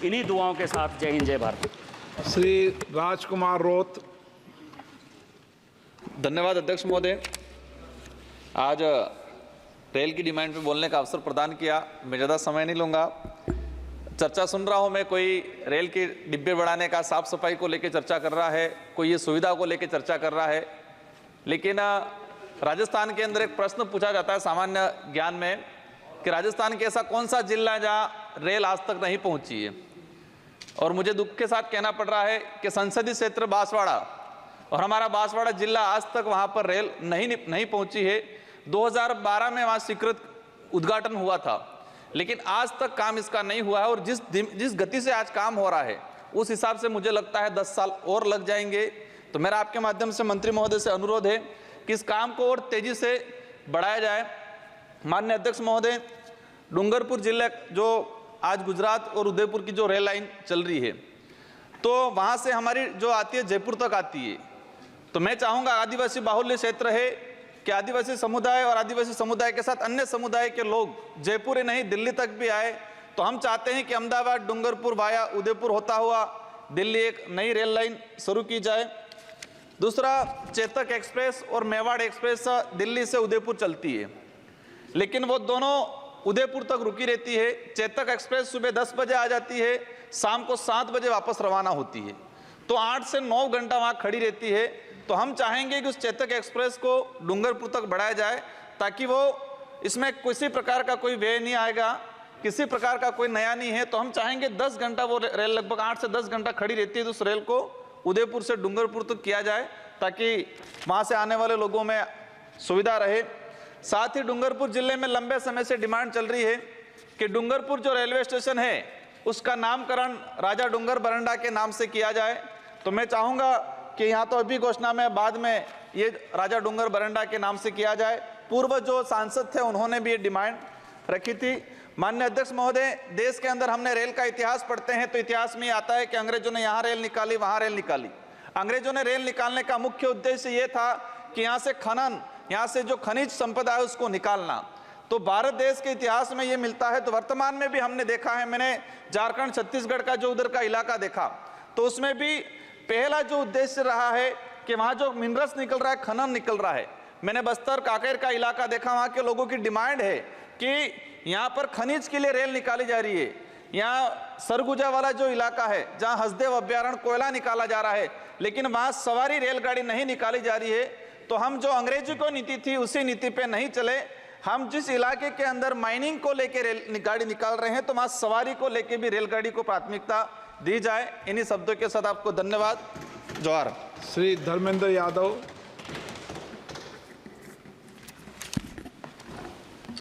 इन्हीं दुआओं के साथ जय हिंद जय भारत। श्री राजकुमार रोत। धन्यवाद अध्यक्ष महोदय। आज रेल की डिमांड पे बोलने का अवसर प्रदान किया। मैं ज़्यादा समय नहीं लूँगा। चर्चा सुन रहा हूँ मैं, कोई रेल के डिब्बे बढ़ाने का, साफ सफाई को लेकर चर्चा कर रहा है, कोई ये सुविधा को लेकर चर्चा कर रहा है। लेकिन राजस्थान के अंदर एक प्रश्न पूछा जाता है सामान्य ज्ञान में कि राजस्थान के ऐसा कौन सा जिला है जहाँ रेल आज तक नहीं पहुँची है। और मुझे दुख के साथ कहना पड़ रहा है कि संसदीय क्षेत्र बांसवाड़ा और हमारा बांसवाड़ा जिला आज तक वहाँ पर रेल नहीं पहुँची है। 2012 में वहाँ स्वीकृत उद्घाटन हुआ था, लेकिन आज तक काम इसका नहीं हुआ है। और जिस गति से आज काम हो रहा है उस हिसाब से मुझे लगता है 10 साल और लग जाएंगे। तो मेरा आपके माध्यम से मंत्री महोदय से अनुरोध है कि इस काम को और तेजी से बढ़ाया जाए। माननीय अध्यक्ष महोदय, डूंगरपुर जिले जो आज गुजरात और उदयपुर की जो रेल लाइन चल रही है, तो वहाँ से हमारी जो आती है जयपुर तक आती है। तो मैं चाहूँगा, आदिवासी बाहुल्य क्षेत्र है, कि आदिवासी समुदाय और आदिवासी समुदाय के साथ अन्य समुदाय के लोग जयपुर ही नहीं दिल्ली तक भी आए। तो हम चाहते हैं कि अहमदाबाद डूंगरपुर वाया उदयपुर होता हुआ दिल्ली एक नई रेल लाइन शुरू की जाए। दूसरा, चेतक एक्सप्रेस और मेवाड़ एक्सप्रेस दिल्ली से उदयपुर चलती है, लेकिन वो दोनों उदयपुर तक रुकी रहती है। चेतक एक्सप्रेस सुबह 10 बजे आ जाती है, शाम को 7 बजे वापस रवाना होती है, तो 8 से 9 घंटा वहाँ खड़ी रहती है। तो हम चाहेंगे कि उस चेतक एक्सप्रेस को डूंगरपुर तक बढ़ाया जाए, ताकि वो इसमें किसी प्रकार का कोई व्यय नहीं आएगा, किसी प्रकार का कोई नया नहीं है। तो हम चाहेंगे 10 घंटा वो रेल, लगभग 8 से 10 घंटा खड़ी रहती है, तो उस रेल को उदयपुर से डूंगरपुर तक किया जाए, ताकि वहाँ से आने वाले लोगों में सुविधा रहे। साथ ही डूंगरपुर जिले में लंबे समय से डिमांड चल रही है कि डूंगरपुर जो रेलवे स्टेशन है उसका नामकरण राजा डूंगर बरंडा के नाम से किया जाए। तो मैं चाहूँगा कि यहाँ तो अभी घोषणा में, बाद में ये राजा डूंगर बरंडा के नाम से किया जाए। पूर्व जो सांसद थे उन्होंने भी ये डिमांड रखी थी। माननीय अध्यक्ष महोदय, देश के अंदर हमने रेल का इतिहास पढ़ते हैं तो इतिहास में आता है कि अंग्रेजों ने यहाँ रेल निकाली, वहाँ रेल निकाली। अंग्रेजों ने रेल निकालने का मुख्य उद्देश्य ये था कि यहाँ से खनन, यहाँ से जो खनिज संपदा है उसको निकालना। तो भारत देश के इतिहास में ये मिलता है। तो वर्तमान में भी हमने देखा है, मैंने झारखंड छत्तीसगढ़ का जो उधर का इलाका देखा, तो उसमें भी पहला जो उद्देश्य रहा है कि वहाँ जो मिनरल्स निकल रहा है, खनन निकल रहा है। मैंने बस्तर कांकेर का इलाका देखा, वहाँ के लोगों की डिमांड है कि यहाँ पर खनिज के लिए रेल निकाली जा रही है। यहाँ सरगुजा वाला जो इलाका है जहाँ हसदेव अभ्यारण्य कोयला निकाला जा रहा है, लेकिन वहाँ सवारी रेलगाड़ी नहीं निकाली जा रही है। तो हम जो अंग्रेजी को नीति थी उसी नीति पे नहीं चले। हम जिस इलाके के अंदर माइनिंग को लेकर रेलगाड़ी निकाल रहे हैं, तो वहाँ सवारी को लेकर भी रेलगाड़ी को प्राथमिकता दी जाए। इन्हीं शब्दों के साथ आपको धन्यवाद। जोहार। श्री धर्मेंद्र यादव।